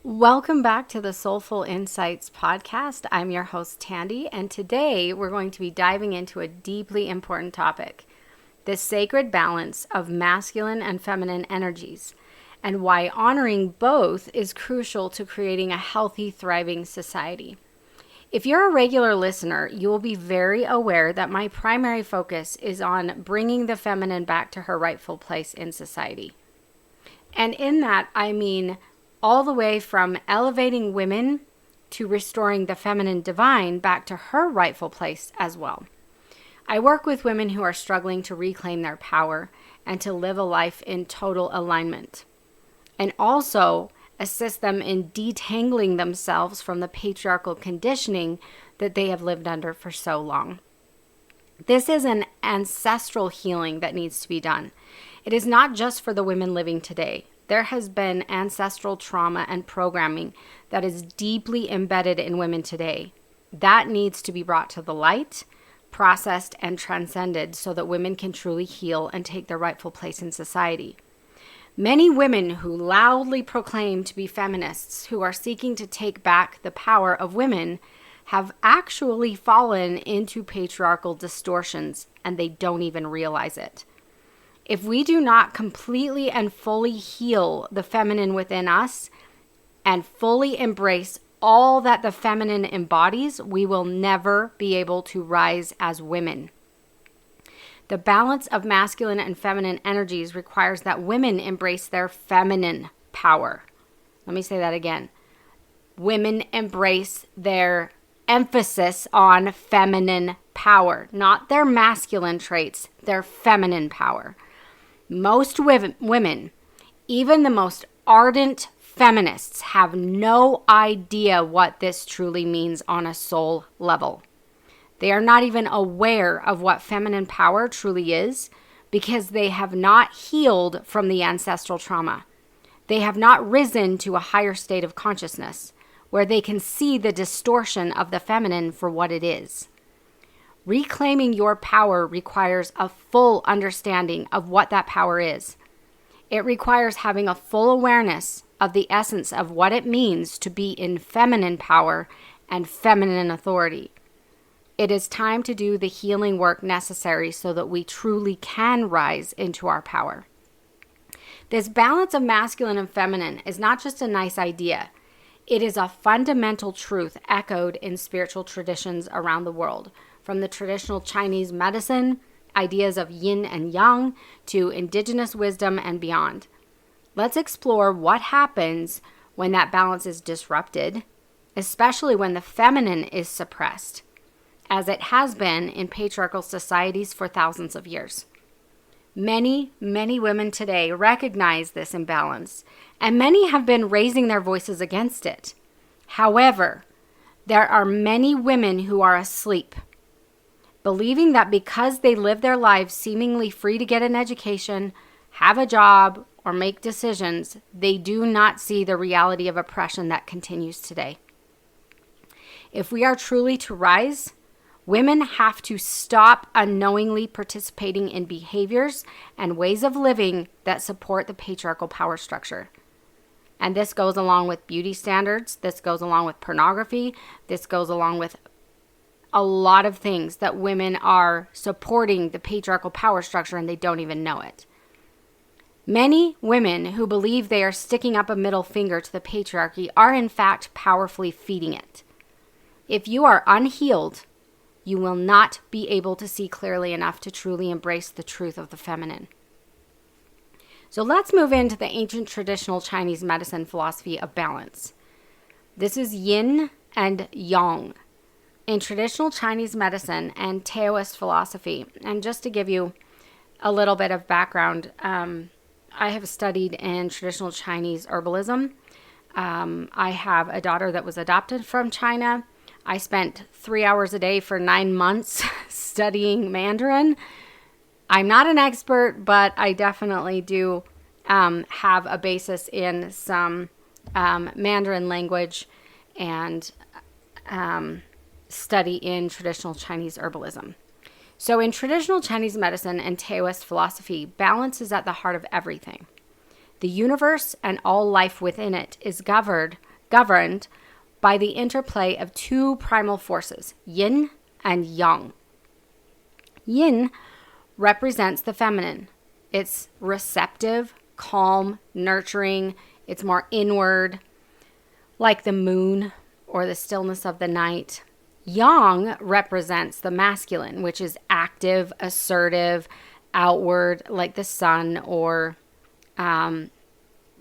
Welcome back to the Soulful Insightspodcast. I'm your host, Tandi, and today we're going to be diving into a deeply important topic, the sacred balance of masculine and feminine energies, and why honoring both is crucial to creating a healthy, thriving society. If you're a regular listener, you will be very aware that my primary focus is on bringing the feminine back to her rightful place in society. And in that, I mean all the way from elevating women to restoring the feminine divine back to her rightful place as well. I work with women who are struggling to reclaim their power and to live a life in total alignment, and also assist them in detangling themselves from the patriarchal conditioning that they have lived under for so long. This is an ancestral healing that needs to be done. It is not just for the women living today. There has been ancestral trauma and programming that is deeply embedded in women today. That needs to be brought to the light, processed, and transcended so that women can truly heal and take their rightful place in society. Many women who loudly proclaim to be feminists, who are seeking to take back the power of women, have actually fallen into patriarchal distortions, and they don't even realize it. If we do not completely and fully heal the feminine within us and fully embrace all that the feminine embodies, we will never be able to rise as women. The balance of masculine and feminine energies requires that women embrace their feminine power. Let me say that again. Women embrace their emphasis on feminine power, not their masculine traits, their feminine power. Most women, even the most ardent feminists, have no idea what this truly means on a soul level. They are not even aware of what feminine power truly is because they have not healed from the ancestral trauma. They have not risen to a higher state of consciousness where they can see the distortion of the feminine for what it is. Reclaiming your power requires a full understanding of what that power is. It requires having a full awareness of the essence of what it means to be in feminine power and feminine authority. It is time to do the healing work necessary so that we truly can rise into our power. This balance of masculine and feminine is not just a nice idea. It is a fundamental truth echoed in spiritual traditions around the world, from the traditional Chinese medicine, ideas of yin and yang, to indigenous wisdom and beyond. Let's explore what happens when that balance is disrupted, especially when the feminine is suppressed, as it has been in patriarchal societies for thousands of years. Many women today recognize this imbalance, and many have been raising their voices against it. However, there are many women who are asleep, believing that because they live their lives seemingly free to get an education, have a job, or make decisions, they do not see the reality of oppression that continues today. If we are truly to rise, women have to stop unknowingly participating in behaviors and ways of living that support the patriarchal power structure. And this goes along with beauty standards, this goes along with pornography, this goes along with a lot of things that women are supporting the patriarchal power structure and they don't even know it. Many women who believe they are sticking up a middle finger to the patriarchy are in fact powerfully feeding it. If you are unhealed, you will not be able to see clearly enough to truly embrace the truth of the feminine. So let's move into the ancient traditional Chinese medicine philosophy of balance. This is yin and yang in traditional Chinese medicine and Taoist philosophy. And just to give you a little bit of background, I have studied in traditional Chinese herbalism. I have a daughter that was adopted from China. I spent 3 hours a day for 9 months studying Mandarin. I'm not an expert, but I definitely do have a basis in some Mandarin language and study in traditional Chinese herbalism. So in traditional Chinese medicine and Taoist philosophy, balance is at the heart of everything. The universe and all life within it is governed governed by the interplay of two primal forces, yin and yang. Yin represents the feminine. It's receptive, calm, nurturing. It's more inward, like the moon or the stillness of the night. Yang represents the masculine, which is active, assertive, outward, like the sun, or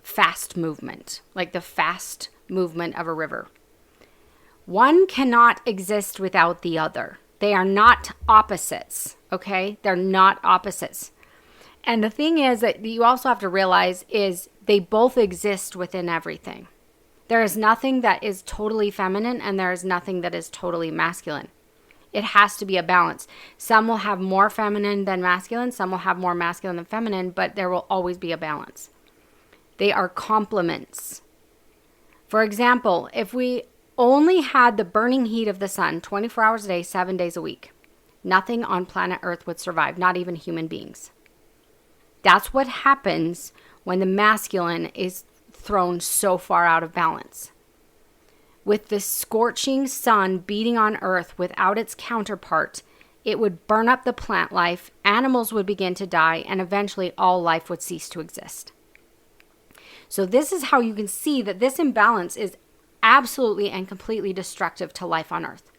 fast movement, like the fast movement of a river. One cannot exist without the other. They are not opposites, okay? They're not opposites. And the thing is that you also have to realize is they both exist within everything. There is nothing that is totally feminine and there is nothing that is totally masculine. It has to be a balance. Some will have more feminine than masculine. Some will have more masculine than feminine, but there will always be a balance. They are complements. For example, if we only had the burning heat of the sun 24 hours a day, 7 days a week, nothing on planet Earth would survive, not even human beings. That's what happens when the masculine is thrown so far out of balance. With the scorching sun beating on Earth without its counterpart, it would burn up the plant life, animals would begin to die, and eventually all life would cease to exist. So this is how you can see that this imbalance is absolutely and completely destructive to life on Earth.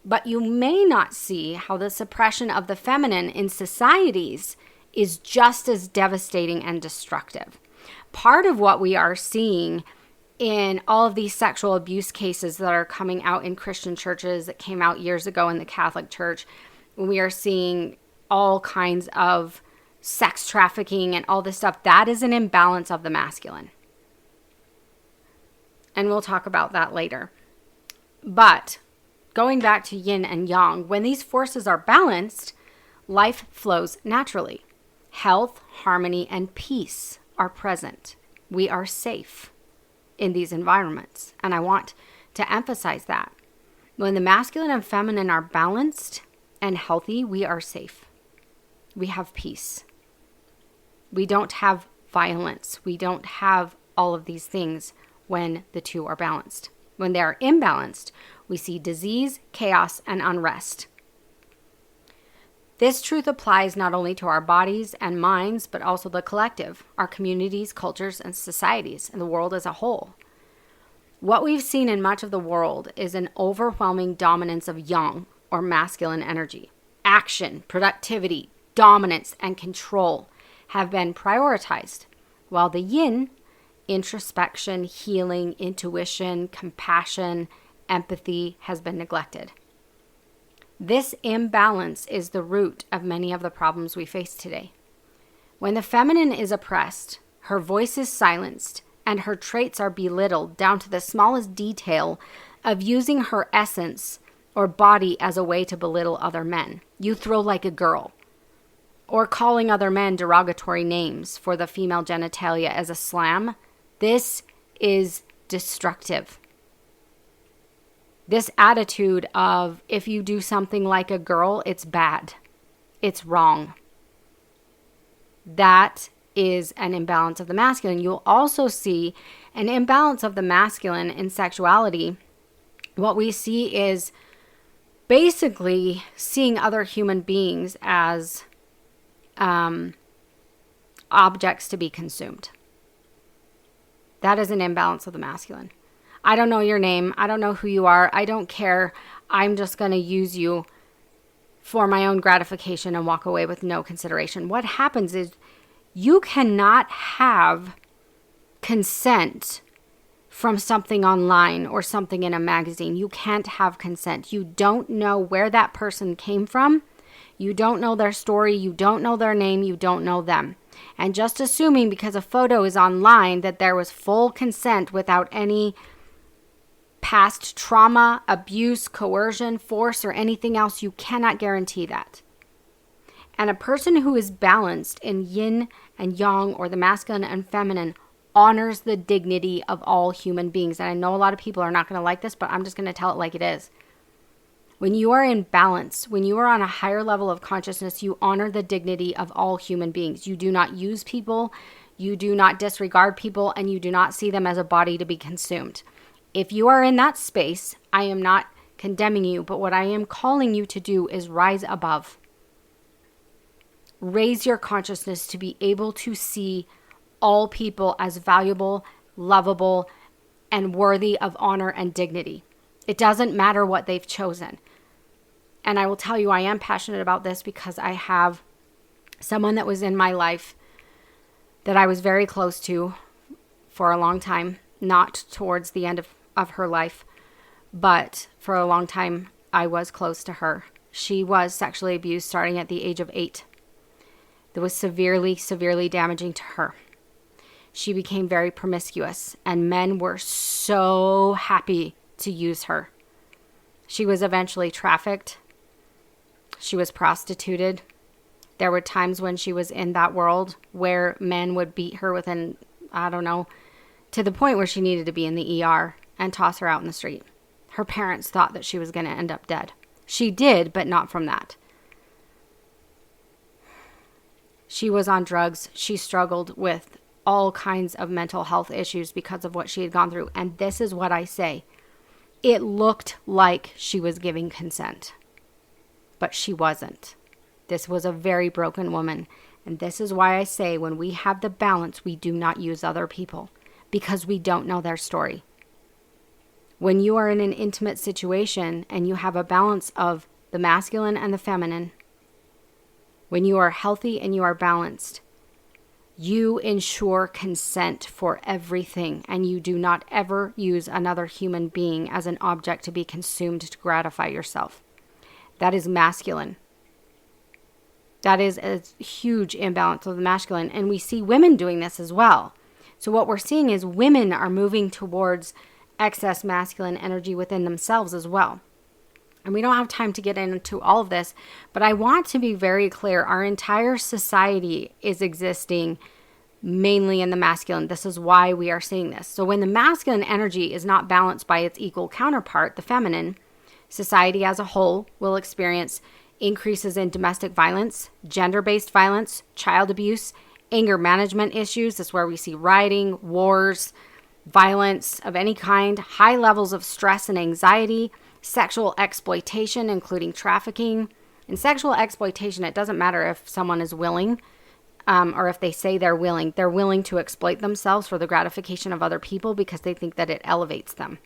But you may not see how the suppression of the feminine in societies is just as devastating and destructive. Part of what we are seeing in all of these sexual abuse cases that are coming out in Christian churches, that came out years ago in the Catholic Church, we are seeing all kinds of sex trafficking and all this stuff. That is an imbalance of the masculine. And we'll talk about that later. But going back to yin and yang, when these forces are balanced, life flows naturally. Health, harmony, and peace are present. We are safe in these environments. And I want to emphasize that. When the masculine and feminine are balanced and healthy, we are safe. We have peace. We don't have violence. We don't have all of these things when the two are balanced. When they are imbalanced, we see disease, chaos, and unrest. This truth applies not only to our bodies and minds, but also the collective, our communities, cultures, and societies, and the world as a whole. What we've seen in much of the world is an overwhelming dominance of yang, or masculine energy. Action, productivity, dominance, and control have been prioritized, while the yin, introspection, healing, intuition, compassion, empathy, has been neglected. This imbalance is the root of many of the problems we face today. When the feminine is oppressed, her voice is silenced, and her traits are belittled down to the smallest detail of using her essence or body as a way to belittle other men. You throw like a girl. Or calling other men derogatory names for the female genitalia as a slam. This is destructive. This attitude of if you do something like a girl, it's bad. It's wrong. That is an imbalance of the masculine. You'll also see an imbalance of the masculine in sexuality. What we see is basically seeing other human beings as objects to be consumed. That is an imbalance of the masculine. I don't know your name. I don't know who you are. I don't care. I'm just going to use you for my own gratification and walk away with no consideration. What happens is you cannot have consent from something online or something in a magazine. You can't have consent. You don't know where that person came from. You don't know their story. You don't know their name. You don't know them. And just assuming because a photo is online that there was full consent without any past trauma, abuse, coercion, force, or anything else, you cannot guarantee that. And a person who is balanced in yin and yang, or the masculine and feminine, honors the dignity of all human beings. And I know a lot of people are not going to like this, but I'm just going to tell it like it is. When you are in balance, when you are on a higher level of consciousness, you honor the dignity of all human beings. You do not use people. You do not disregard people, and you do not see them as a body to be consumed. If you are in that space, I am not condemning you, but what I am calling you to do is rise above. Raise your consciousness to be able to see all people as valuable, lovable, and worthy of honor and dignity. It doesn't matter what they've chosen. And I will tell you, I am passionate about this because I have someone that was in my life that I was very close to for a long time, not towards the end of her life, but for a long time I was close to her. She was sexually abused starting at the age of 8. That was severely, severely damaging to her. She became very promiscuous, and men were so happy to use her. She was eventually trafficked. She was prostituted. There were times when she was in that world where men would beat her within, to the point where she needed to be in the ER and toss her out in the street. Her parents thought that she was going to end up dead. She did, but not from that. She was on drugs. She struggled with all kinds of mental health issues because of what she had gone through. And this is what I say. It looked like she was giving consent, but she wasn't. This was a very broken woman. And this is why I say when we have the balance, we do not use other people because we don't know their story. When you are in an intimate situation and you have a balance of the masculine and the feminine, when you are healthy and you are balanced, you ensure consent for everything, and you do not ever use another human being as an object to be consumed to gratify yourself. That is masculine. That is a huge imbalance of the masculine, and we see women doing this as well. So what we're seeing is women are moving towards excess masculine energy within themselves as well. And we don't have time to get into all of this, but I want to be very clear. Our entire society is existing mainly in the masculine. This is why we are seeing this. So when the masculine energy is not balanced by its equal counterpart, the feminine, society as a whole will experience increases in domestic violence, gender-based violence, child abuse, anger management issues. That's where we see rioting, wars, violence of any kind, high levels of stress and anxiety, sexual exploitation, including trafficking. In sexual exploitation, it doesn't matter if someone is willing or if they say they're willing. They're willing to exploit themselves for the gratification of other people because they think that it elevates them.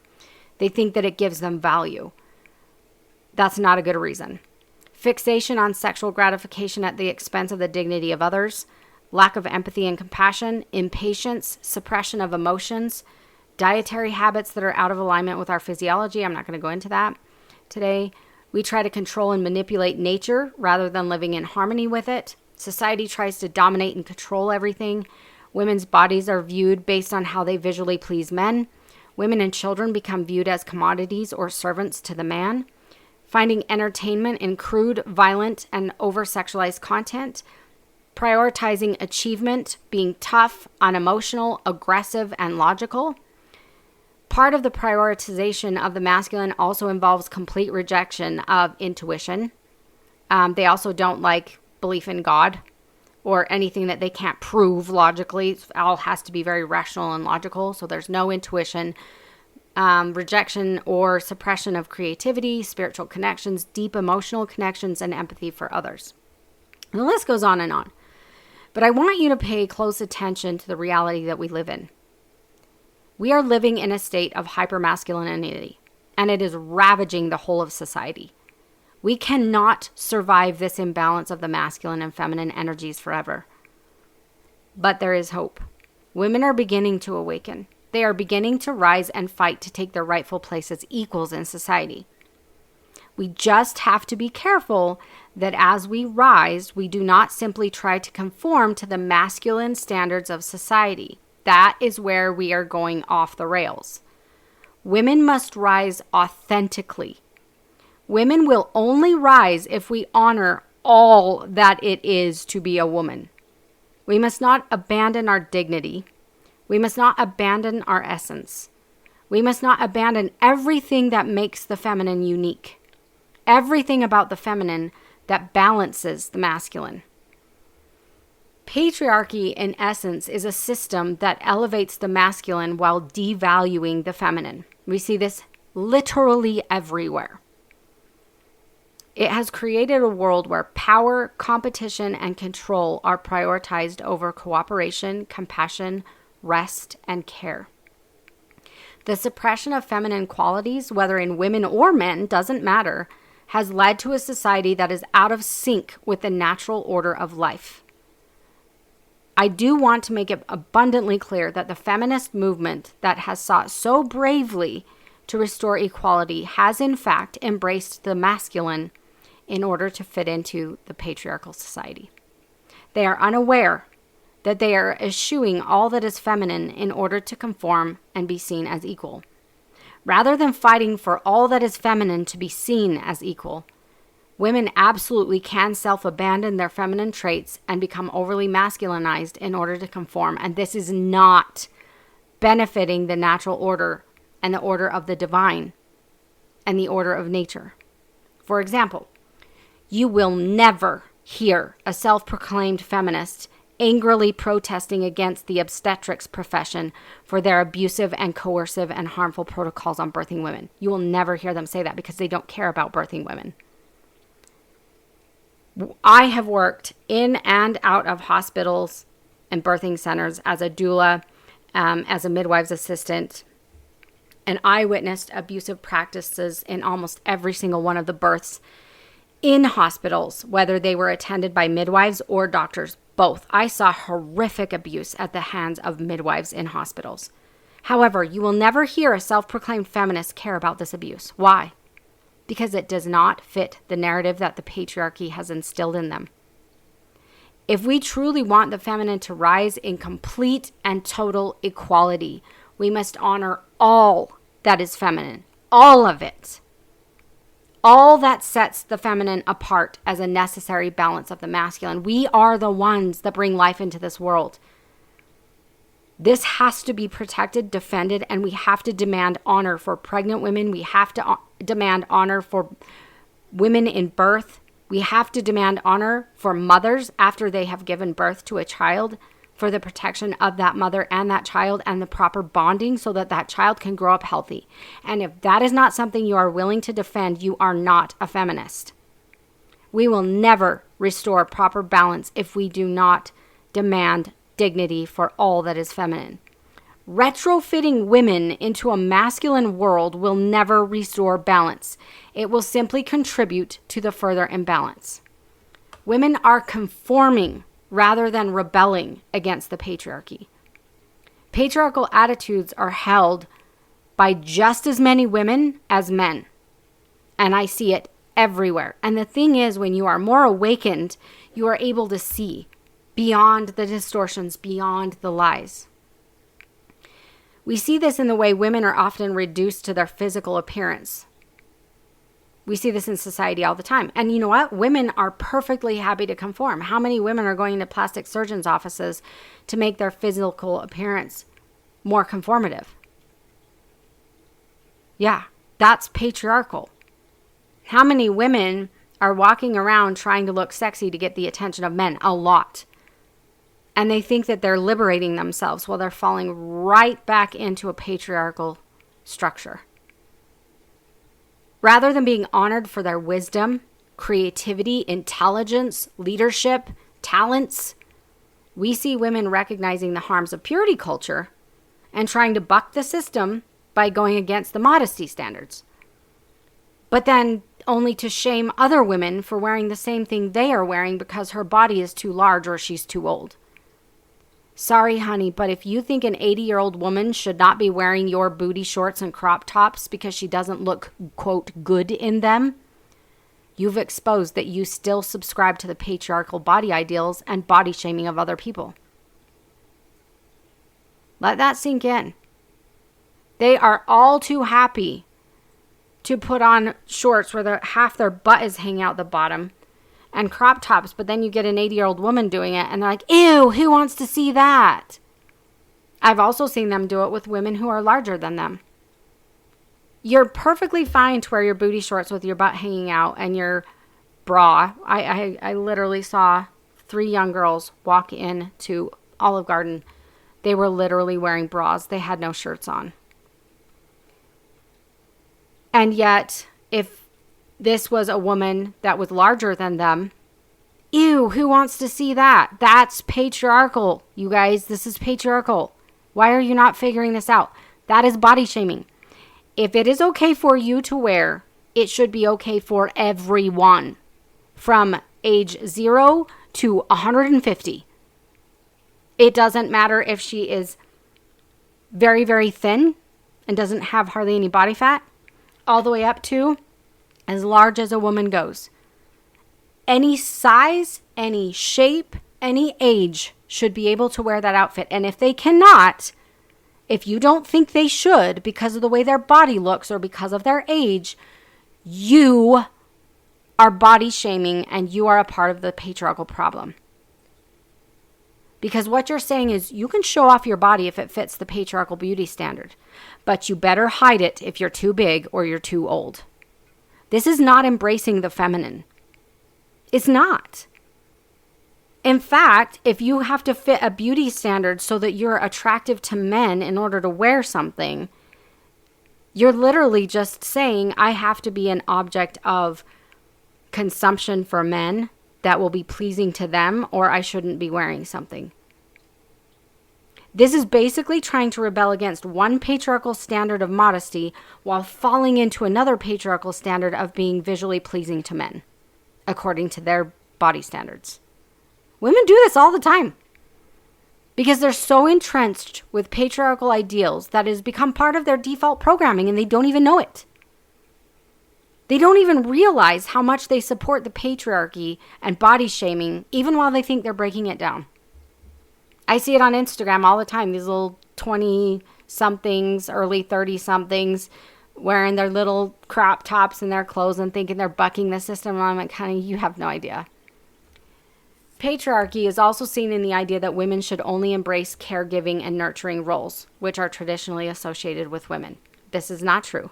They think that it gives them value. That's not a good reason. Fixation on sexual gratification at the expense of the dignity of others, lack of empathy and compassion, impatience, suppression of emotions, dietary habits that are out of alignment with our physiology. I'm not going to go into that today. We try to control and manipulate nature rather than living in harmony with it. Society tries to dominate and control everything. Women's bodies are viewed based on how they visually please men. Women and children become viewed as commodities or servants to the man. Finding entertainment in crude, violent, and over-sexualized content. Prioritizing achievement, being tough, unemotional, aggressive, and logical. Part of the prioritization of the masculine also involves complete rejection of intuition. They also don't like belief in God or anything that they can't prove logically. It all has to be very rational and logical, so there's no intuition. Rejection or suppression of creativity, spiritual connections, deep emotional connections, and empathy for others. The list goes on and on. But I want you to pay close attention to the reality that we live in. We are living in a state of hypermasculinity, and it is ravaging the whole of society. We cannot survive this imbalance of the masculine and feminine energies forever. But there is hope. Women are beginning to awaken. They are beginning to rise and fight to take their rightful place as equals in society. We just have to be careful that as we rise, we do not simply try to conform to the masculine standards of society. That is where we are going off the rails. Women must rise authentically. Women will only rise if we honor all that it is to be a woman. We must not abandon our dignity. We must not abandon our essence. We must not abandon everything that makes the feminine unique. Everything about the feminine that balances the masculine. Patriarchy, in essence, is a system that elevates the masculine while devaluing the feminine. We see this literally everywhere. It has created a world where power, competition, and control are prioritized over cooperation, compassion, rest, and care. The suppression of feminine qualities, whether in women or men, doesn't matter, has led to a society that is out of sync with the natural order of life. I do want to make it abundantly clear that the feminist movement that has sought so bravely to restore equality has in fact embraced the masculine in order to fit into the patriarchal society. They are unaware that they are eschewing all that is feminine in order to conform and be seen as equal. Rather than fighting for all that is feminine to be seen as equal, women absolutely can self-abandon their feminine traits and become overly masculinized in order to conform. And this is not benefiting the natural order and the order of the divine and the order of nature. For example, you will never hear a self-proclaimed feminist angrily protesting against the obstetrics profession for their abusive and coercive and harmful protocols on birthing women. You will never hear them say that because they don't care about birthing women. I have worked in and out of hospitals and birthing centers as a doula, as a midwife's assistant, and I witnessed abusive practices in almost every single one of the births in hospitals, whether they were attended by midwives or doctors, both. I saw horrific abuse at the hands of midwives in hospitals. However, you will never hear a self-proclaimed feminist care about this abuse. Why? Because it does not fit the narrative that the patriarchy has instilled in them. If we truly want the feminine to rise in complete and total equality, we must honor all that is feminine, all of it. All that sets the feminine apart as a necessary balance of the masculine. We are the ones that bring life into this world. This has to be protected, defended, and we have to demand honor for pregnant women. We have to demand honor for women in birth. We have to demand honor for mothers after they have given birth to a child, for the protection of that mother and that child and the proper bonding so that that child can grow up healthy. And if that is not something you are willing to defend, you are not a feminist. We will never restore proper balance if we do not demand dignity for all that is feminine. Retrofitting women into a masculine world will never restore balance. It will simply contribute to the further imbalance. Women are conforming rather than rebelling against the patriarchy. Patriarchal attitudes are held by just as many women as men. And I see it everywhere. And the thing is, when you are more awakened, you are able to see beyond the distortions, beyond the lies. We see this in the way women are often reduced to their physical appearance. We see this in society all the time. And you know what? Women are perfectly happy to conform. How many women are going to plastic surgeons' offices to make their physical appearance more conformative? Yeah, that's patriarchal. How many women are walking around trying to look sexy to get the attention of men? A lot. And they think that they're liberating themselves while they're falling right back into a patriarchal structure. Rather than being honored for their wisdom, creativity, intelligence, leadership, talents, we see women recognizing the harms of purity culture and trying to buck the system by going against the modesty standards. But then only to shame other women for wearing the same thing they are wearing because her body is too large or she's too old. Sorry, honey, but if you think an 80-year-old woman should not be wearing your booty shorts and crop tops because she doesn't look, quote, good in them, you've exposed that you still subscribe to the patriarchal body ideals and body shaming of other people. Let that sink in. They are all too happy to put on shorts where half their butt is hanging out the bottom and crop tops, but then you get an 80-year-old woman doing it and they're like, ew, who wants to see that? I've also seen them do it with women who are larger than them. You're perfectly fine to wear your booty shorts with your butt hanging out and your bra. I literally saw 3 young girls walk into Olive Garden. They were literally wearing bras. They had no shirts on. And yet, if this was a woman that was larger than them, ew, who wants to see that? That's patriarchal, you guys. This is patriarchal. Why are you not figuring this out? That is body shaming. If it is okay for you to wear, it should be okay for everyone from age 0 to 150. It doesn't matter if she is very, very thin and doesn't have hardly any body fat, all the way up to as large as a woman goes. Any size, any shape, any age should be able to wear that outfit. And if they cannot, if you don't think they should because of the way their body looks or because of their age, you are body shaming and you are a part of the patriarchal problem. Because what you're saying is you can show off your body if it fits the patriarchal beauty standard, but you better hide it if you're too big or you're too old. This is not embracing the feminine. It's not. In fact, if you have to fit a beauty standard so that you're attractive to men in order to wear something, you're literally just saying, I have to be an object of consumption for men that will be pleasing to them, or I shouldn't be wearing something. This is basically trying to rebel against one patriarchal standard of modesty while falling into another patriarchal standard of being visually pleasing to men, according to their body standards. Women do this all the time because they're so entrenched with patriarchal ideals that it has become part of their default programming and they don't even know it. They don't even realize how much they support the patriarchy and body shaming, even while they think they're breaking it down. I see it on Instagram all the time. These little 20-somethings, early 30-somethings wearing their little crop tops and their clothes and thinking they're bucking the system. And I'm like, honey, you have no idea. Patriarchy is also seen in the idea that women should only embrace caregiving and nurturing roles, which are traditionally associated with women. This is not true.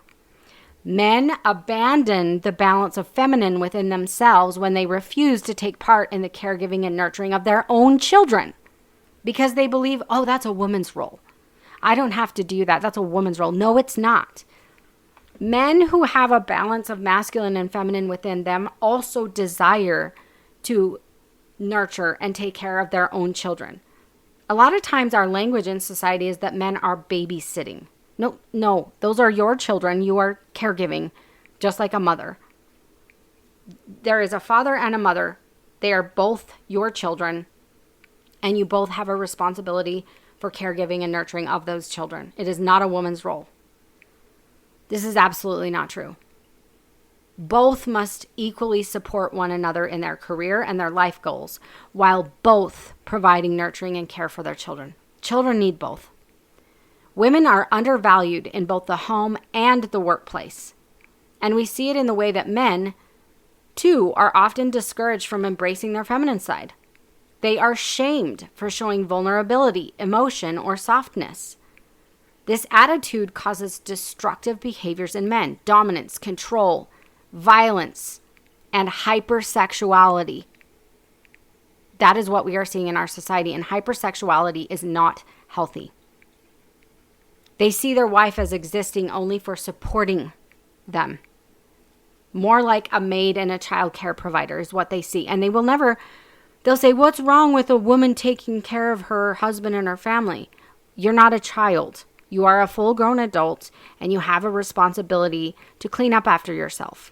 Men abandon the balance of feminine within themselves when they refuse to take part in the caregiving and nurturing of their own children because they believe, oh, that's a woman's role. I don't have to do that. That's a woman's role. No, it's not. Men who have a balance of masculine and feminine within them also desire to nurture and take care of their own children. A lot of times our language in society is that men are babysitting. No, those are your children. You are caregiving, just like a mother. There is a father and a mother. They are both your children, and you both have a responsibility for caregiving and nurturing of those children. It is not a woman's role. This is absolutely not true. Both must equally support one another in their career and their life goals, while both providing nurturing and care for their children. Children need both. Women are undervalued in both the home and the workplace. And we see it in the way that men, too, are often discouraged from embracing their feminine side. They are shamed for showing vulnerability, emotion, or softness. This attitude causes destructive behaviors in men: dominance, control, violence, and hypersexuality. That is what we are seeing in our society, and hypersexuality is not healthy. They see their wife as existing only for supporting them. More like a maid and a child care provider is what they see. And they will never, they'll say, what's wrong with a woman taking care of her husband and her family? You're not a child. You are a full-grown adult, and you have a responsibility to clean up after yourself.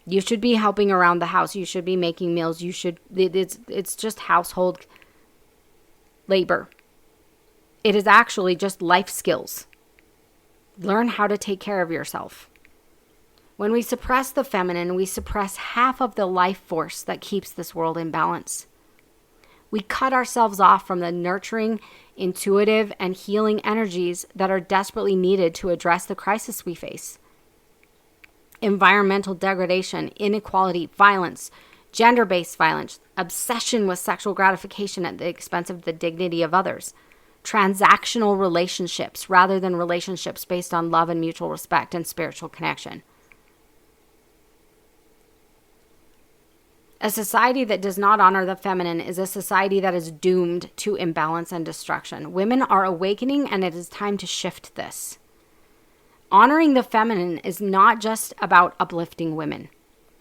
You should be helping around the house. You should be making meals. It's just household labor. It is actually just life skills. Learn how to take care of yourself. When we suppress the feminine, we suppress half of the life force that keeps this world in balance. We cut ourselves off from the nurturing, intuitive, and healing energies that are desperately needed to address the crisis we face. Environmental degradation, inequality, violence, gender-based violence, obsession with sexual gratification at the expense of the dignity of others, transactional relationships rather than relationships based on love and mutual respect and spiritual connection. A society that does not honor the feminine is a society that is doomed to imbalance and destruction. Women are awakening, and it is time to shift this. Honoring the feminine is not just about uplifting women.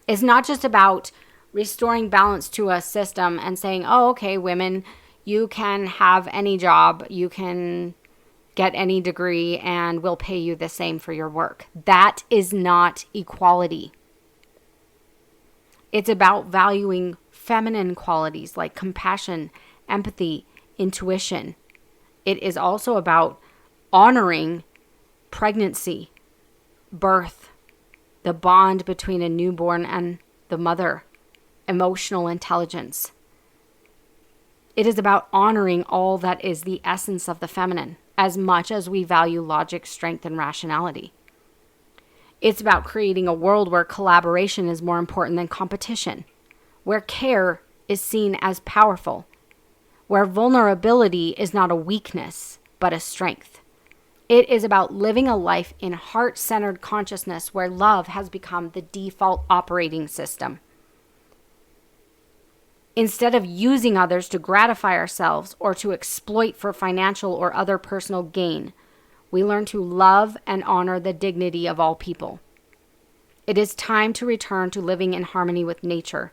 It's not just about restoring balance to a system and saying, oh, okay, women, you can have any job, you can get any degree, and we'll pay you the same for your work. That is not equality. It's about valuing feminine qualities like compassion, empathy, intuition. It is also about honoring pregnancy, birth, the bond between a newborn and the mother, emotional intelligence. It is about honoring all that is the essence of the feminine, as much as we value logic, strength, and rationality. It's about creating a world where collaboration is more important than competition, where care is seen as powerful, where vulnerability is not a weakness, but a strength. It is about living a life in heart-centered consciousness where love has become the default operating system. Instead of using others to gratify ourselves or to exploit for financial or other personal gain, we learn to love and honor the dignity of all people. It is time to return to living in harmony with nature,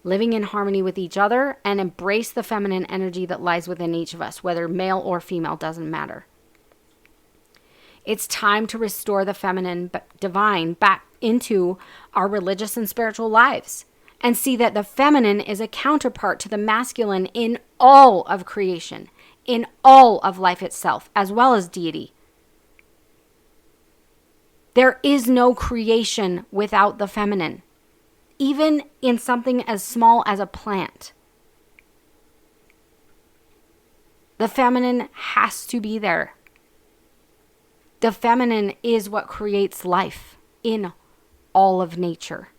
living in harmony with each other, and embrace the feminine energy that lies within each of us, whether male or female, doesn't matter. It's time to restore the feminine divine back into our religious and spiritual lives, and see that the feminine is a counterpart to the masculine in all of creation, in all of life itself, as well as deity. There is no creation without the feminine, even in something as small as a plant. The feminine has to be there. The feminine is what creates life in all of nature.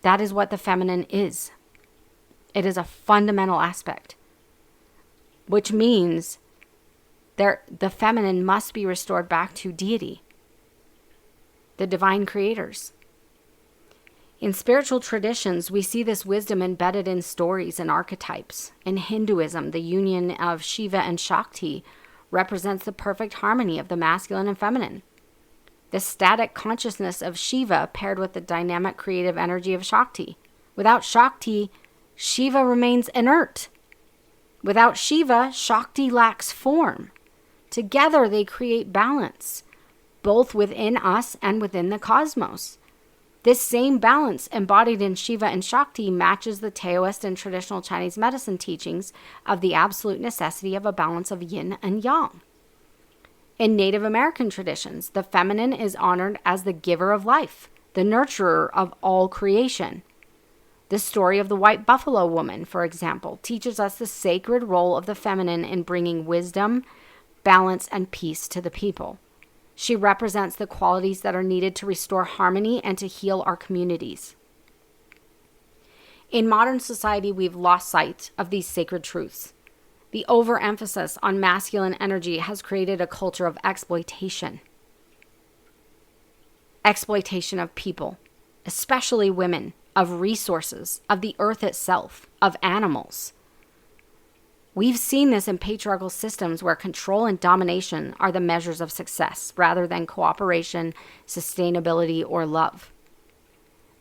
That is what the feminine is. It is a fundamental aspect, which means the feminine must be restored back to deity, the divine creators. In spiritual traditions, we see this wisdom embedded in stories and archetypes. In Hinduism, the union of Shiva and Shakti represents the perfect harmony of the masculine and feminine. The static consciousness of Shiva paired with the dynamic creative energy of Shakti. Without Shakti, Shiva remains inert. Without Shiva, Shakti lacks form. Together they create balance, both within us and within the cosmos. This same balance embodied in Shiva and Shakti matches the Taoist and traditional Chinese medicine teachings of the absolute necessity of a balance of yin and yang. In Native American traditions, the feminine is honored as the giver of life, the nurturer of all creation. The story of the white buffalo woman, for example, teaches us the sacred role of the feminine in bringing wisdom, balance, and peace to the people. She represents the qualities that are needed to restore harmony and to heal our communities. In modern society, we've lost sight of these sacred truths. The overemphasis on masculine energy has created a culture of exploitation. Exploitation of people, especially women, of resources, of the earth itself, of animals. We've seen this in patriarchal systems where control and domination are the measures of success rather than cooperation, sustainability, or love.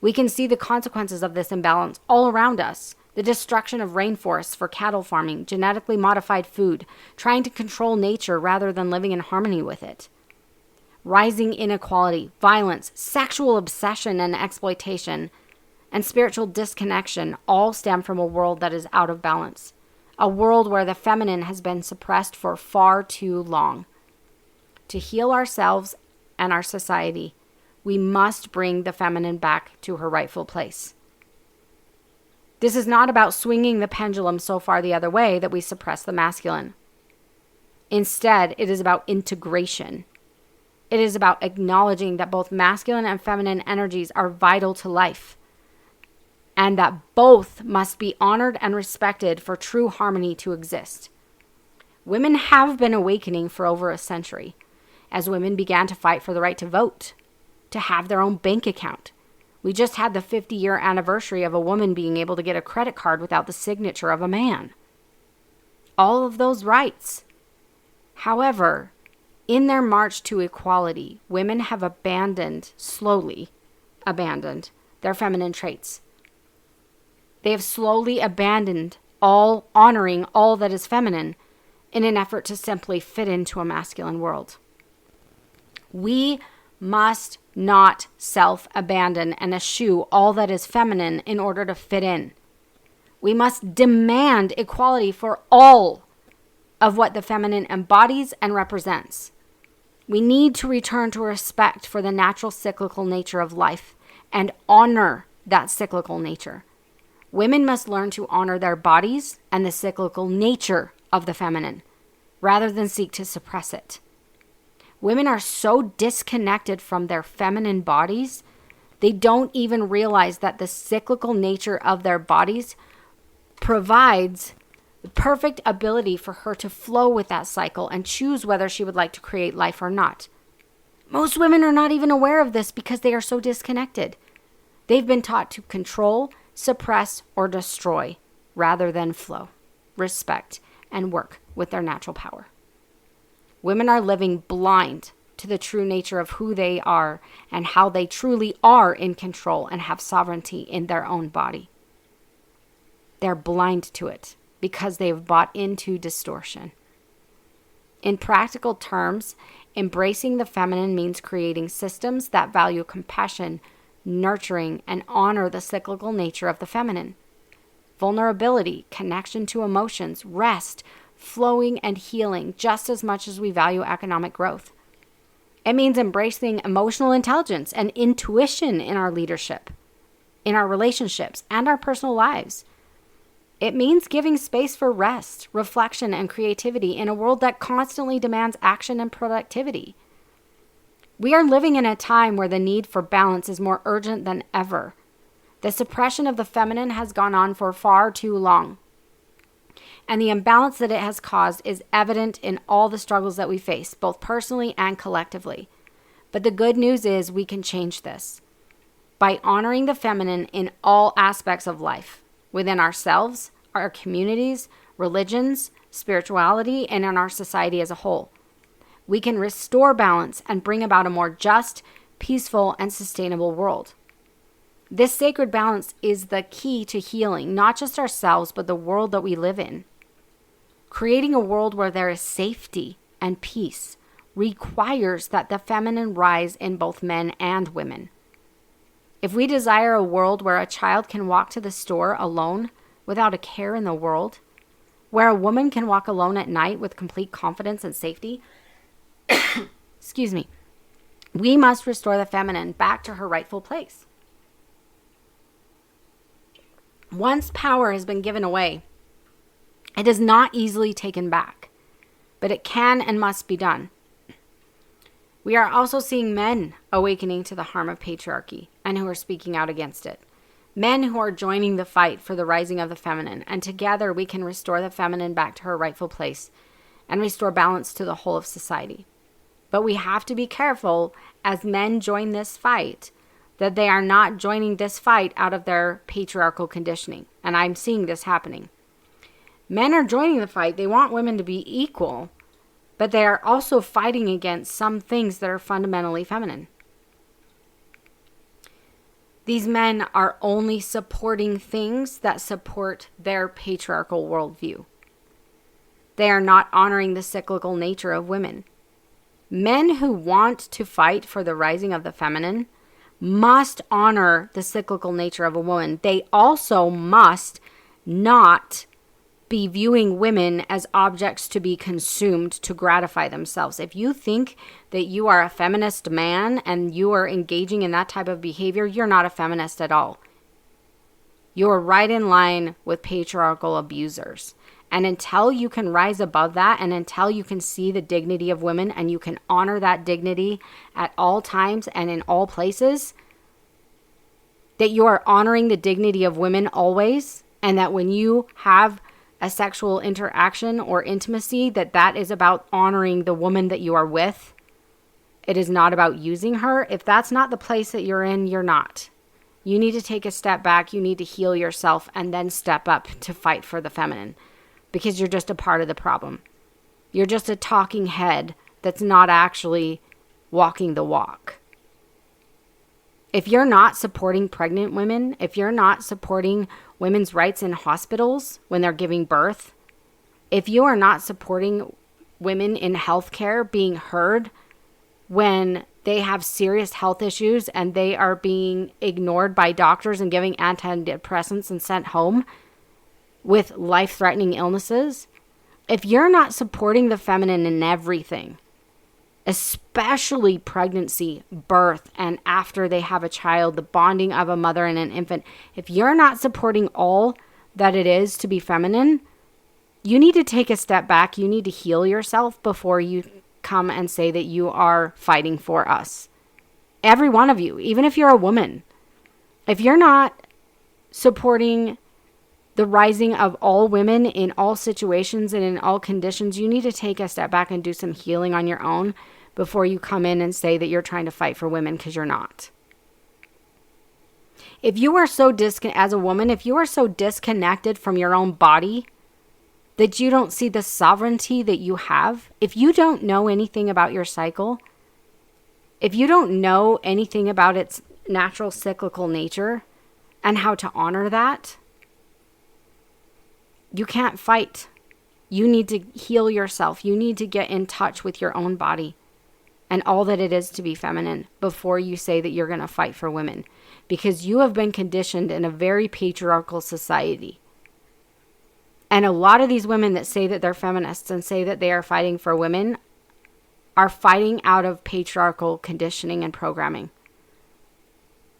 We can see the consequences of this imbalance all around us. The destruction of rainforests for cattle farming, genetically modified food, trying to control nature rather than living in harmony with it. Rising inequality, violence, sexual obsession and exploitation, and spiritual disconnection all stem from a world that is out of balance. A world where the feminine has been suppressed for far too long. To heal ourselves and our society, we must bring the feminine back to her rightful place. This is not about swinging the pendulum so far the other way that we suppress the masculine. Instead, it is about integration. It is about acknowledging that both masculine and feminine energies are vital to life, and that both must be honored and respected for true harmony to exist. Women have been awakening for over a century, as women began to fight for the right to vote, to have their own bank account. We just had the 50-year anniversary of a woman being able to get a credit card without the signature of a man. All of those rights. However, in their march to equality, women have slowly abandoned their feminine traits. They have slowly abandoned honoring all that is feminine in an effort to simply fit into a masculine world. We must not self-abandon and eschew all that is feminine in order to fit in. We must demand equality for all of what the feminine embodies and represents. We need to return to respect for the natural cyclical nature of life and honor that cyclical nature. Women must learn to honor their bodies and the cyclical nature of the feminine, rather than seek to suppress it. Women are so disconnected from their feminine bodies, they don't even realize that the cyclical nature of their bodies provides the perfect ability for her to flow with that cycle and choose whether she would like to create life or not. Most women are not even aware of this because they are so disconnected. They've been taught to control, suppress, or destroy rather than flow, respect, and work with their natural power. Women are living blind to the true nature of who they are and how they truly are in control and have sovereignty in their own body. They're blind to it because they've bought into distortion. In practical terms, embracing the feminine means creating systems that value compassion, nurturing, and honor the cyclical nature of the feminine. Vulnerability, connection to emotions, rest, flowing, and healing just as much as we value economic growth. It means embracing emotional intelligence and intuition in our leadership, in our relationships, and our personal lives. It means giving space for rest, reflection, and creativity in a world that constantly demands action and productivity. We are living in a time where the need for balance is more urgent than ever. The suppression of the feminine has gone on for far too long. And the imbalance that it has caused is evident in all the struggles that we face, both personally and collectively. But the good news is we can change this by honoring the feminine in all aspects of life, within ourselves, our communities, religions, spirituality, and in our society as a whole. We can restore balance and bring about a more just, peaceful, and sustainable world. This sacred balance is the key to healing, not just ourselves, but the world that we live in. Creating a world where there is safety and peace requires that the feminine rise in both men and women. If we desire a world where a child can walk to the store alone without a care in the world, where a woman can walk alone at night with complete confidence and safety, excuse me, we must restore the feminine back to her rightful place. Once power has been given away, it is not easily taken back, but it can and must be done. We are also seeing men awakening to the harm of patriarchy and who are speaking out against it. Men who are joining the fight for the rising of the feminine, and together we can restore the feminine back to her rightful place and restore balance to the whole of society. But we have to be careful as men join this fight that they are not joining this fight out of their patriarchal conditioning. And I'm seeing this happening. Men are joining the fight. They want women to be equal, but they are also fighting against some things that are fundamentally feminine. These men are only supporting things that support their patriarchal worldview. They are not honoring the cyclical nature of women. Men who want to fight for the rising of the feminine must honor the cyclical nature of a woman. They also must not be viewing women as objects to be consumed to gratify themselves. If you think that you are a feminist man and you are engaging in that type of behavior, you're not a feminist at all. You're right in line with patriarchal abusers. And until you can rise above that, and until you can see the dignity of women and you can honor that dignity at all times and in all places, that you are honoring the dignity of women always, and that when you have a sexual interaction or intimacy, that is about honoring the woman that you are with. It is not about using her. If that's not the place that you're in, you're not. You need to take a step back. You need to heal yourself and then step up to fight for the feminine, because you're just a part of the problem. You're just a talking head that's not actually walking the walk. If you're not supporting pregnant women, if you're not supporting women's rights in hospitals when they're giving birth, if you are not supporting women in healthcare being heard when they have serious health issues and they are being ignored by doctors and giving antidepressants and sent home with life-threatening illnesses, if you're not supporting the feminine in everything, especially pregnancy, birth, and after they have a child, the bonding of a mother and an infant, if you're not supporting all that it is to be feminine, you need to take a step back. You need to heal yourself before you come and say that you are fighting for us. Every one of you, even if you're a woman, if you're not supporting the rising of all women in all situations and in all conditions, you need to take a step back and do some healing on your own before you come in and say that you're trying to fight for women, because you're not. If you are so as a woman, if you are so disconnected from your own body that you don't see the sovereignty that you have, if you don't know anything about your cycle, if you don't know anything about its natural cyclical nature and how to honor that, you can't fight. You need to heal yourself. You need to get in touch with your own body and all that it is to be feminine before you say that you're going to fight for women, because you have been conditioned in a very patriarchal society. And a lot of these women that say that they're feminists and say that they are fighting for women are fighting out of patriarchal conditioning and programming.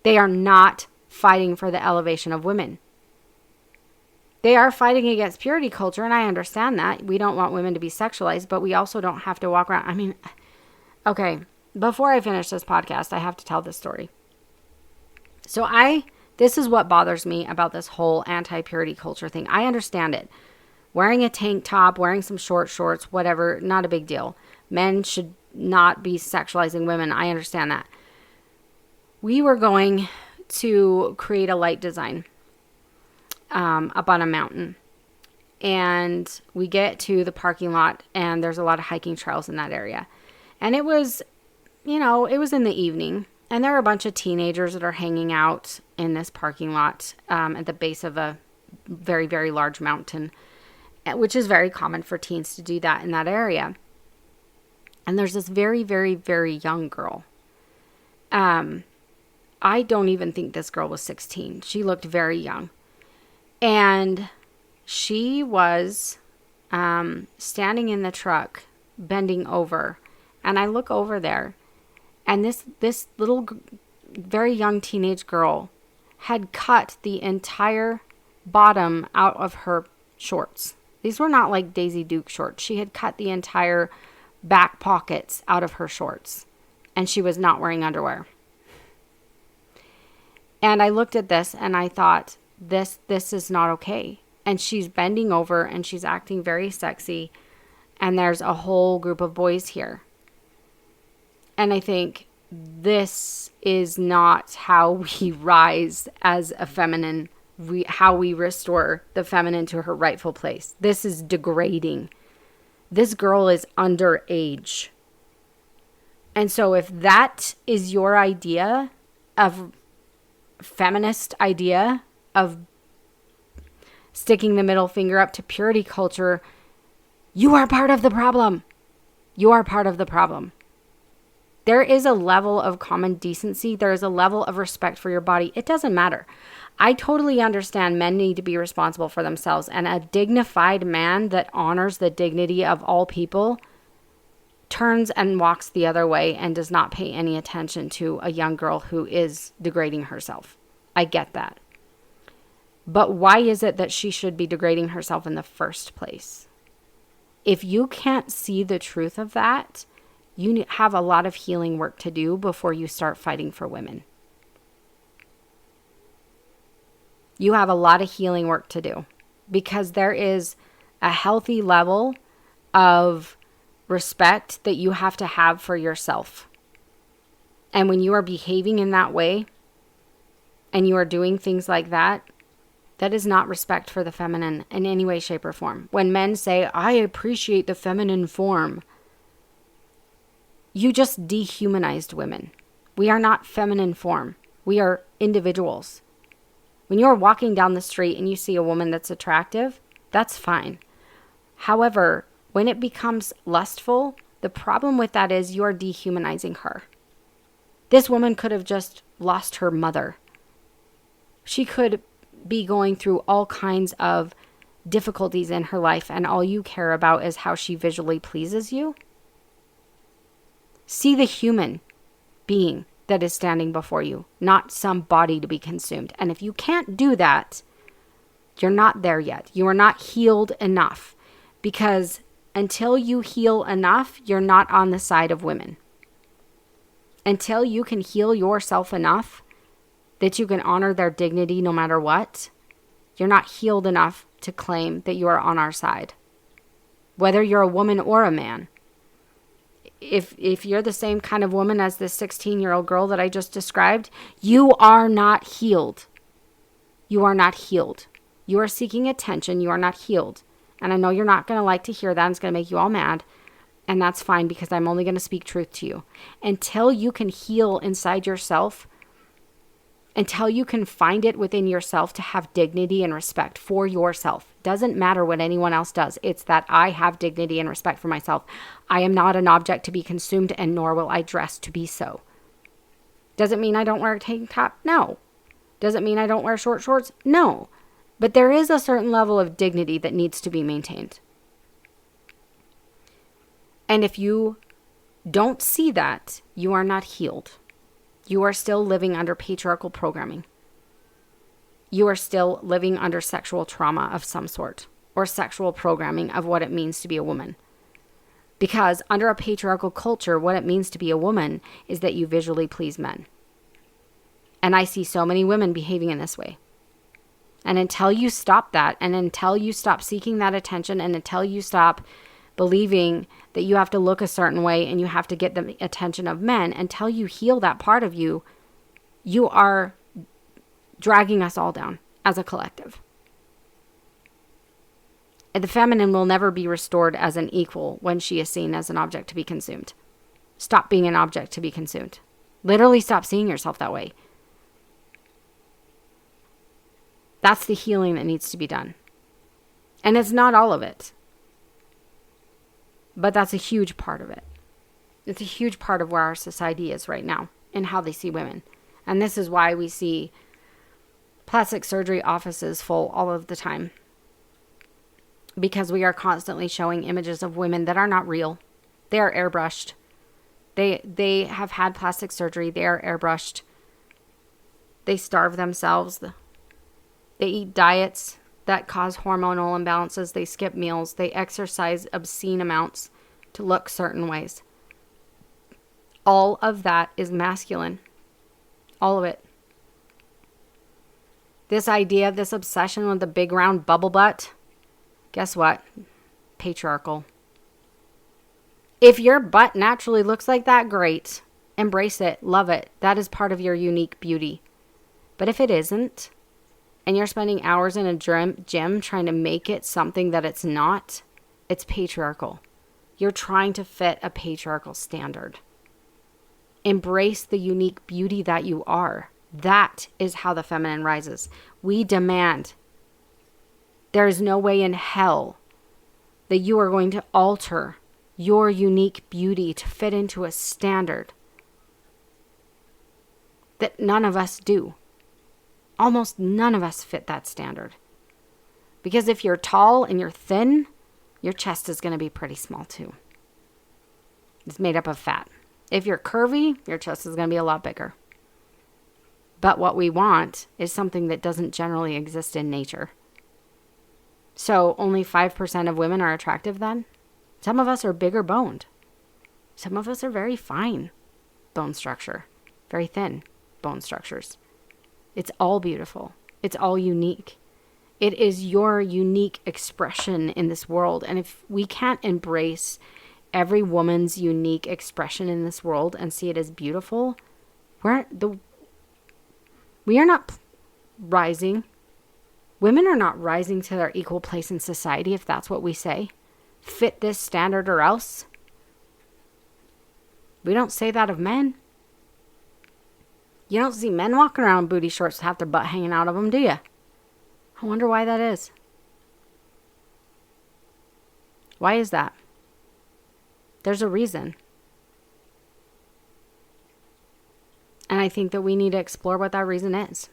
They are not fighting for the elevation of women. They are fighting against purity culture, and I understand that. We don't want women to be sexualized, but we also don't have to walk around. Okay, before I finish this podcast, I have to tell this story. So this is what bothers me about this whole anti-purity culture thing. I understand it. Wearing a tank top, wearing some short shorts, whatever, not a big deal. Men should not be sexualizing women. I understand that. We were going to create a light design up on a mountain. And we get to the parking lot, and there's a lot of hiking trails in that area. And it was, it was in the evening. And there are a bunch of teenagers that are hanging out in this parking lot at the base of a very, very large mountain, which is very common for teens to do that in that area. And there's this very, very, very young girl. I don't even think this girl was 16. She looked very young. And she was standing in the truck, bending over. And I look over there. And this little, very young teenage girl had cut the entire bottom out of her shorts. These were not like Daisy Duke shorts. She had cut the entire back pockets out of her shorts. And she was not wearing underwear. And I looked at this and I thought, this is not okay. And she's bending over and she's acting very sexy. And there's a whole group of boys here. And I think this is not how we rise as a feminine, how we restore the feminine to her rightful place. This is degrading. This girl is underage. And so if that is your idea of feminist idea of sticking the middle finger up to purity culture, you are part of the problem. You are part of the problem. There is a level of common decency. There is a level of respect for your body. It doesn't matter. I totally understand men need to be responsible for themselves. And a dignified man that honors the dignity of all people turns and walks the other way and does not pay any attention to a young girl who is degrading herself. I get that. But why is it that she should be degrading herself in the first place? If you can't see the truth of that, you have a lot of healing work to do before you start fighting for women. You have a lot of healing work to do because there is a healthy level of respect that you have to have for yourself. And when you are behaving in that way and you are doing things like that, that is not respect for the feminine in any way, shape, or form. When men say, I appreciate the feminine form, you just dehumanized women. We are not feminine form. We are individuals. When you're walking down the street and you see a woman that's attractive, that's fine. However, when it becomes lustful, the problem with that is you are dehumanizing her. This woman could have just lost her mother. She could be going through all kinds of difficulties in her life, and all you care about is how she visually pleases you. See the human being that is standing before you, not some body to be consumed. And if you can't do that, you're not there yet. You are not healed enough, because until you heal enough, you're not on the side of women. Until you can heal yourself enough that you can honor their dignity no matter what, you're not healed enough to claim that you are on our side. Whether you're a woman or a man. If you're the same kind of woman as this 16-year-old girl that I just described, you are not healed. You are not healed. You are seeking attention. You are not healed. And I know you're not going to like to hear that. It's going to make you all mad. And that's fine, because I'm only going to speak truth to you. Until you can heal inside yourself, until you can find it within yourself to have dignity and respect for yourself. Doesn't matter what anyone else does. It's that I have dignity and respect for myself. I am not an object to be consumed, and nor will I dress to be so. Does it mean I don't wear a tank top? No. Does it mean I don't wear short shorts? No. But there is a certain level of dignity that needs to be maintained. And if you don't see that, you are not healed. You are still living under patriarchal programming. You are still living under sexual trauma of some sort, or sexual programming of what it means to be a woman. Because under a patriarchal culture, what it means to be a woman is that you visually please men. And I see so many women behaving in this way. And until you stop that, and until you stop seeking that attention, and until you stop believing that you have to look a certain way and you have to get the attention of men, until you heal that part of you, you are dragging us all down as a collective. And the feminine will never be restored as an equal when she is seen as an object to be consumed. Stop being an object to be consumed. Literally stop seeing yourself that way. That's the healing that needs to be done. And it's not all of it. But that's a huge part of it. It's a huge part of where our society is right now and how they see women. And this is why we see plastic surgery offices full all of the time. Because we are constantly showing images of women that are not real. They are airbrushed. They have had plastic surgery. They are airbrushed. They starve themselves. They eat diets that cause hormonal imbalances. They skip meals. They exercise obscene amounts to look certain ways. All of that is masculine. All of it. This idea, this obsession with the big round bubble butt, guess what? Patriarchal. If your butt naturally looks like that, great. Embrace it. Love it. That is part of your unique beauty. But if it isn't, and you're spending hours in a gym trying to make it something that it's not, it's patriarchal. You're trying to fit a patriarchal standard. Embrace the unique beauty that you are. That is how the feminine rises. We demand. There is no way in hell that you are going to alter your unique beauty to fit into a standard that none of us do. Almost none of us fit that standard. Because if you're tall and you're thin, your chest is going to be pretty small too. It's made up of fat. If you're curvy, your chest is going to be a lot bigger. But what we want is something that doesn't generally exist in nature. So only 5% of women are attractive then? Some of us are bigger boned. Some of us are very fine bone structure. Very thin bone structures. It's all beautiful. It's all unique. It is your unique expression in this world. And if we can't embrace every woman's unique expression in this world and see it as beautiful, we are not rising. Women are not rising to their equal place in society, if that's what we say. Fit this standard or else. We don't say that of men. You don't see men walking around booty shorts with half their butt hanging out of them, do you? I wonder why that is. Why is that? There's a reason. And I think that we need to explore what that reason is.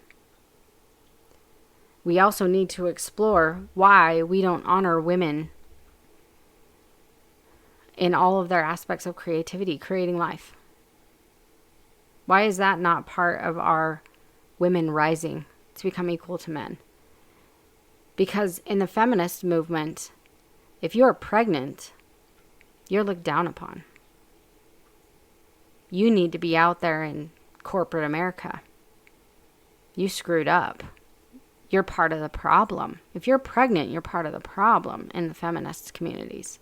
We also need to explore why we don't honor women in all of their aspects of creativity, creating life. Why is that not part of our women rising to become equal to men? Because in the feminist movement, if you're pregnant, you're looked down upon. You need to be out there in corporate America. You screwed up. You're part of the problem. If you're pregnant, you're part of the problem in the feminist communities.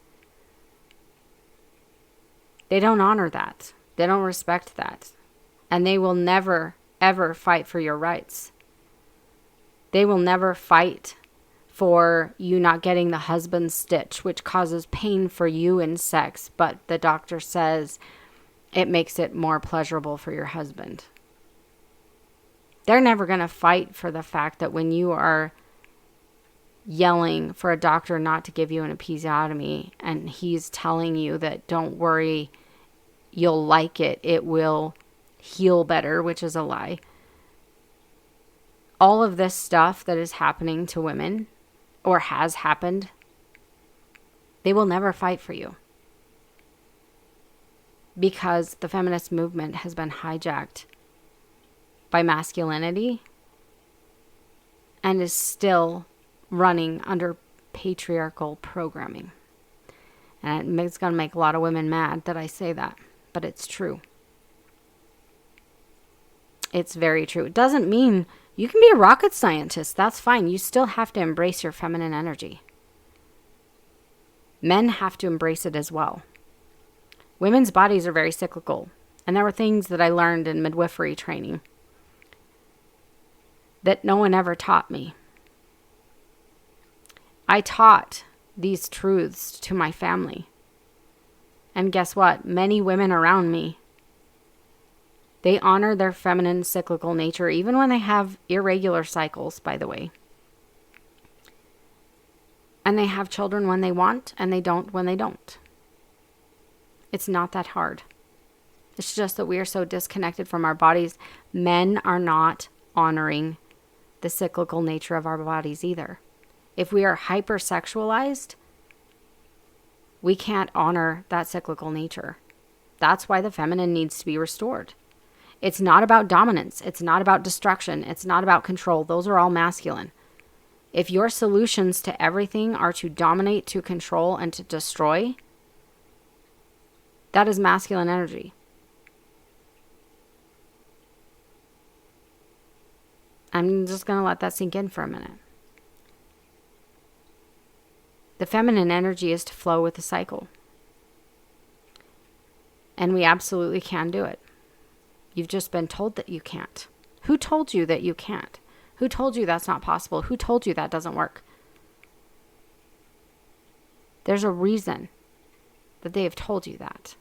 They don't honor that. They don't respect that. And they will never, ever fight for your rights. They will never fight for you not getting the husband stitch, which causes pain for you in sex, but the doctor says it makes it more pleasurable for your husband. They're never going to fight for the fact that when you are yelling for a doctor not to give you an episiotomy and he's telling you that don't worry, you'll like it, it will heal better, which is a lie. All of this stuff that is happening to women or has happened, they will never fight for you. Because the feminist movement has been hijacked by masculinity and is still running under patriarchal programming. And it's going to make a lot of women mad that I say that, but it's true. It's very true. It doesn't mean you can be a rocket scientist. That's fine. You still have to embrace your feminine energy. Men have to embrace it as well. Women's bodies are very cyclical. And there were things that I learned in midwifery training that no one ever taught me. I taught these truths to my family. And guess what? Many women around me, they honor their feminine cyclical nature, even when they have irregular cycles, by the way. And they have children when they want, and they don't when they don't. It's not that hard. It's just that we are so disconnected from our bodies. Men are not honoring the cyclical nature of our bodies either. If we are hypersexualized, we can't honor that cyclical nature. That's why the feminine needs to be restored. It's not about dominance. It's not about destruction. It's not about control. Those are all masculine. If your solutions to everything are to dominate, to control, and to destroy, that is masculine energy. I'm just going to let that sink in for a minute. The feminine energy is to flow with the cycle. And we absolutely can do it. You've just been told that you can't. Who told you that you can't? Who told you that's not possible? Who told you that doesn't work? There's a reason that they have told you that.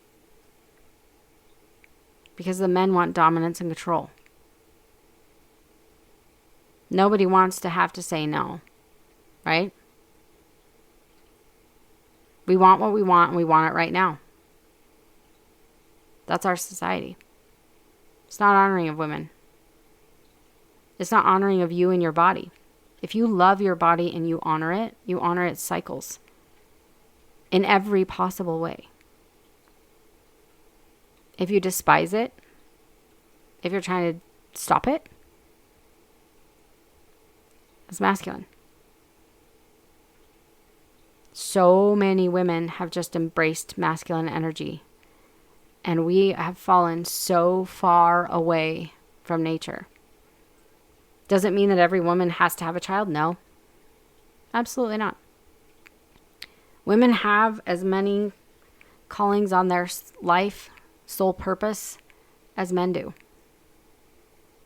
Because the men want dominance and control. Nobody wants to have to say no, right? We want what we want, and we want it right now. That's our society. It's not honoring of women. It's not honoring of you and your body. If you love your body and you honor its cycles in every possible way. If you despise it, if you're trying to stop it, it's masculine. So many women have just embraced masculine energy. And we have fallen so far away from nature. Does it mean that every woman has to have a child? No. Absolutely not. Women have as many callings on their life, soul purpose, as men do.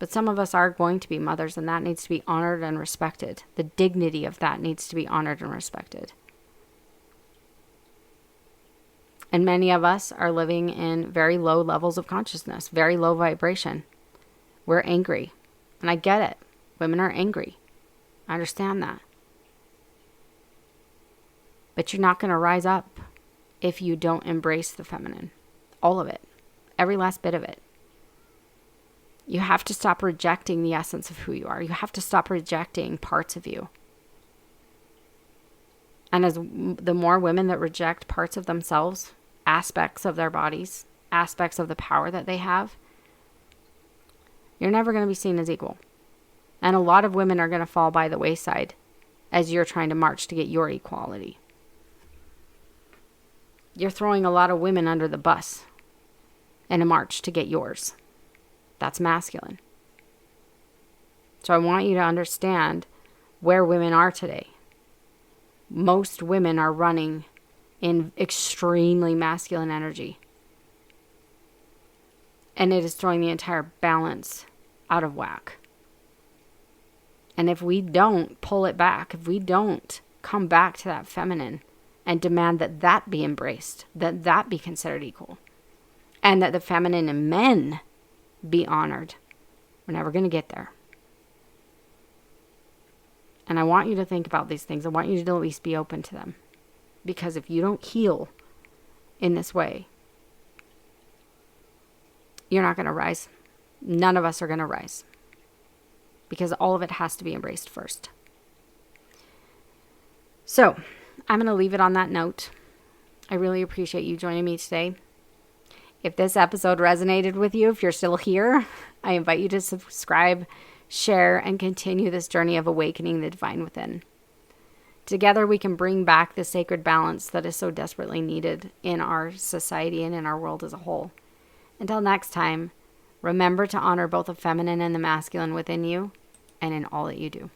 But some of us are going to be mothers, and that needs to be honored and respected. The dignity of that needs to be honored and respected. And many of us are living in very low levels of consciousness, very low vibration. We're angry. And I get it. Women are angry. I understand that. But you're not going to rise up if you don't embrace the feminine. All of it. Every last bit of it. You have to stop rejecting the essence of who you are. You have to stop rejecting parts of you. And as the more women that reject parts of themselves, aspects of their bodies, aspects of the power that they have, you're never going to be seen as equal. And a lot of women are going to fall by the wayside as you're trying to march to get your equality. You're throwing a lot of women under the bus in a march to get yours. That's masculine. So I want you to understand where women are today. Most women are running in extremely masculine energy. And it is throwing the entire balance out of whack. And if we don't pull it back, if we don't come back to that feminine and demand that that be embraced, that that be considered equal, and that the feminine in men be honored, we're never going to get there. And I want you to think about these things. I want you to at least be open to them. Because if you don't heal in this way, you're not going to rise. None of us are going to rise. Because all of it has to be embraced first. So, I'm going to leave it on that note. I really appreciate you joining me today. If this episode resonated with you, if you're still here, I invite you to subscribe, share, and continue this journey of awakening the divine within. Together, we can bring back the sacred balance that is so desperately needed in our society and in our world as a whole. Until next time, remember to honor both the feminine and the masculine within you and in all that you do.